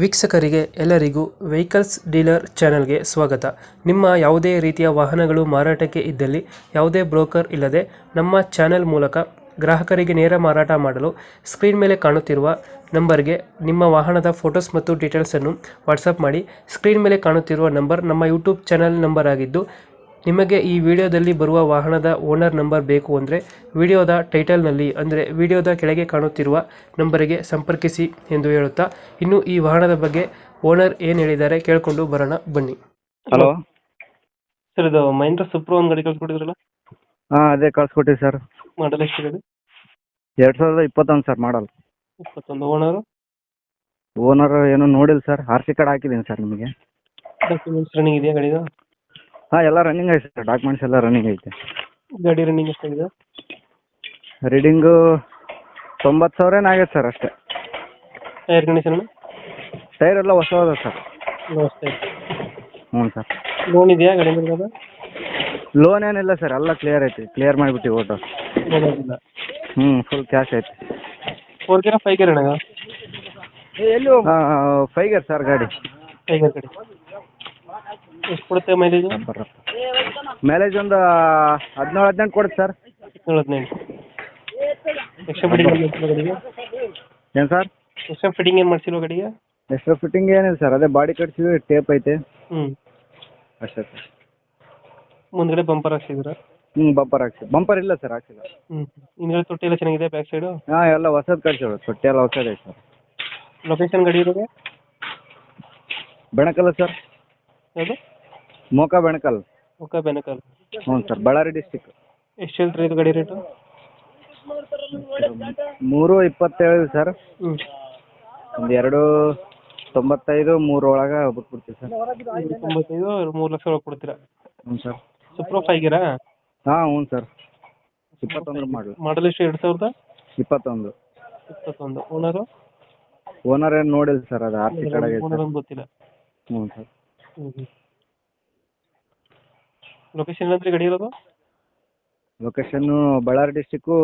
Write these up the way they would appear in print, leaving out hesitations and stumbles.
ವೀಕ್ಷಕರಿಗೆ ಎಲ್ಲರಿಗೂ vehicles dealer ಚಾನೆಲ್ಗೆ ಸ್ವಾಗತ. ನಿಮ್ಮ ಯಾವುದೇ ರೀತಿಯ ವಾಹನಗಳು ಮಾರಾಟಕ್ಕೆ ಇದ್ದಲ್ಲಿ ಯಾವುದೇ ಬ್ರೋಕರ್ ಇಲ್ಲದೆ ನಮ್ಮ ಚಾನೆಲ್ ಮೂಲಕ ಗ್ರಾಹಕರಿಗೆ ನೇರ ಮಾರಾಟ ಮಾಡಲು ಸ್ಕ್ರೀನ್ ಮೇಲೆ ಕಾಣುತ್ತಿರುವ ನಂಬರ್ಗೆ ನಿಮ್ಮ ವಾಹನದ ಫೋಟೋಸ್ ಮತ್ತು ಡೀಟೇಲ್ಸನ್ನು ವಾಟ್ಸಪ್ ಮಾಡಿ. ಸ್ಕ್ರೀನ್ ಮೇಲೆ ಕಾಣುತ್ತಿರುವ ನಂಬರ್ ನಮ್ಮ ಯೂಟ್ಯೂಬ್ ಚಾನೆಲ್ ನಂಬರ್ ಆಗಿದ್ದು, ನಿಮಗೆ ಈ ವಿಡಿಯೋದಲ್ಲಿ ಬರುವ ವಾಹನದ ಓನರ್ ನಂಬರ್ ಬೇಕು ಅಂದರೆ ವಿಡಿಯೋದ ಟೈಟಲ್ನಲ್ಲಿ ಅಂದರೆ ವಿಡಿಯೋದ ಕೆಳಗೆ ಕಾಣುತ್ತಿರುವ ನಂಬರಿಗೆ ಸಂಪರ್ಕಿಸಿ ಎಂದು ಹೇಳುತ್ತಾ, ಇನ್ನು ಈ ವಾಹನದ ಬಗ್ಗೆ ಓನರ್ ಏನು ಹೇಳಿದ್ದಾರೆ ಕೇಳಿಕೊಂಡು ಬರೋಣ ಬನ್ನಿ. ಹಲೋ. ಸರ್, ಇದು ಮಹೇಂದ್ರ ಸುಪ್ರೋ ಒಂದು ಗಾಡಿ ಕಳ್ಸಿಕೊಟ್ಟಿದ್ರಲ್ಲ, ಹಾಂ, ಅದೇ ಕಳ್ಸಿಕೊಟ್ಟಿವಿ ಸರ್. ಮಾಡಲ್ ಎಷ್ಟಿದೆ? 2021 ಸರ್ ಮಾಡಲ್. 21. ಓನರು? ಓನರ್ ಏನೂ ನೋಡಿಲ್ಲ ಸರ್. ಆರ್ ಸಿ ಕಾರ್ಡ್ ಹಾಕಿದ್ದೀನಿ ಸರ್ ನಿಮಗೆ. ಡಾಕ್ಯುಮೆಂಟ್ಸ್ ರನ್ನಿಂಗ್ ಇದೆಯಾ ಗಾಡಿದು? ಹಾಂ, ಎಲ್ಲ ರನ್ನಿಂಗ್ ಐತೆ ಸರ್. ಡಾಕ್ಯುಮೆಂಟ್ಸ್ ಎಲ್ಲ ರನ್ನಿಂಗ್ ಐತೆ. ಗಾಡಿ ರನ್ನಿಂಗ್ ಎಷ್ಟಾಗಿದೆ? ರೀಡಿಂಗು 90,000 ಏನೋ ಆಗೈತೆ ಸರ್ ಅಷ್ಟೇ. Tyre condition? ಟೈರ್ ಎಲ್ಲ ಹೊಸ ಅದ ಸರ್. ಹ್ಞೂ ಸರ್. ಲೋನ್ ಇದೆಯಾ ಗಾಡಿ ಮೇಲೆ? ಲೋನ್ ಏನಿಲ್ಲ ಸರ್, ಎಲ್ಲ ಕ್ಲಿಯರ್ ಐತಿ. ಕ್ಲಿಯರ್ ಮಾಡಿಬಿಟ್ಟು ಓಟು. ಲೋನ್ ಆಗಿಲ್ಲ? ಫುಲ್ ಕ್ಯಾಶ್ ಐತಿ. 4 5 ಗೇರ್ ಅಣ್ಣ? ಹಾಂ, 5 ಗೇರ್ ಸರ್ ಗಾಡಿ. 5 ಗೇರ್ ಗಾಡಿ. ಎಷ್ಟು ಕೊಡುತ್ತೆ ಮೈಲೇಜ್? ಮೈಲೇಜ್ ಒಂದು 17-18 ಕೊಡುತ್ತೆ ಸರ್. 17-18. ಎಕ್ಸ್ಟ್ರಾ ಫಿಟ್ಟಿಂಗ್ ಏನು ಮಾಡಿಸಿಲ್ವ ಗಾಡಿಗೆ? ಏನು ಸರ್? ಎಕ್ಸ್ಟ್ರಾ ಫಿಟ್ಟಿಂಗ್ ಏನು ಮಾಡಿಸಿಲ್ವ ಗಾಡಿಗೆ? ಎಕ್ಸ್ಟ್ರಾ ಫಿಟ್ಟಿಂಗ್ ಏನಿಲ್ಲ ಸರ್, ಅದೇ ಬಾಡಿ ಕಟ್ಸಿದ್ವಿ, ಟೇಪ್ ಐತೆ ಅಷ್ಟೇ ಸರ್. ಮುಂದ್ಗಡೆ ಬಂಪರ್ ಹಾಕ್ಸಿದ್ರ? ಬಂಪರ್ ಹಾಕ್ಸಿ. ಬಂಪರ್ ಇಲ್ಲ ಸರ್, ಹಾಕ್ಸಿಲ್ಲ. ಹಿಂದ್ಗಡೆ ತೊಟ್ಟಿ ಎಲ್ಲ ಚೆನ್ನಾಗಿದೆ ಬ್ಯಾಕ್ ಸೈಡು? ಹಾಂ, ಎಲ್ಲ ಹೊಸದು ಕಟ್ಸಿರೋದು. ತೊಟ್ಟಿ ಎಲ್ಲ ಹೊಸದೇ ಸರ್. ಲೊಕೇಶನ್ ಗಾಡಿ ಇರೋದು? ಬೆಣಕಲ್ ಸರ್. ಯಾವುದು? ಮೋಕ ಬೆಣಕಲ್. ಬೆನಕಲ್. ಹ್ಞೂ ಸರ್, ಬಳ್ಳಾರಿ ಡಿಸ್ಟಿಕ್. ಎಷ್ಟು ಹೇಳ್ತೀರಿ ಇದು ಗಾಡಿ ರೇಟು? 3.27 ಸರ್. ಒಂದು 2.95 3 ಒಳಗೆ ಬಿಟ್ಬಿಡ್ತೀವಿ ಸರ್. 95, 3 ಲಕ್ಷ ಒಳಗೆ ಕೊಡ್ತೀರಾ? ಹ್ಞೂ ಸರ್. ಸುಪ್ರೋ 5 ಗೇರಾ? ಹಾಂ, ಹ್ಞೂ ಸರ್. 21 ಮಾಡಲು. ಮಾಡಲ್ ಎಷ್ಟು? 2021. 21. ಓನರು? ಓನರ್ ಏನು ನೋಡಿಲ್ಲ ಸರ್, ಅದು ಆರ್ ಸಿ ಕಾರ್ಡ್ ಆಗೈತೆ. ಓನರ್ ಅಂತ ಗೊತ್ತಿಲ್ಲ. ಹ್ಞೂ ಸರ್. ಲೊಕೇಶನ್ ಏನಂದ್ರೆ ಗಾಡಿ ಇರೋದು? ಲೊಕೇಶನ್ನು ಬಳ್ಳಾರಿ ಡಿಸ್ಟಿಕ್ಕು,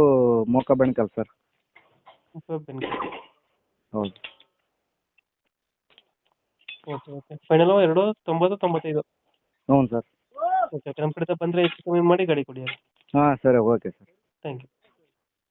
ಮೋಕ ಬೆಣಕಲ್ ಸರ್. ಹೌದು. ಓಕೆ. ಫೈನಲ್ 2.90-95. ಹ್ಞೂ ಸರ್. ಓಕೆ. ನಮ್ಮ ಕಡೆ ಬಂದರೆ ಹೆಚ್ಚು ಕಮ್ಮಿ ಮಾಡಿ ಗಾಡಿ ಕೊಡಿ. ಹಾಂ, ಸರಿ, ಓಕೆ ಸರ್. Thank you.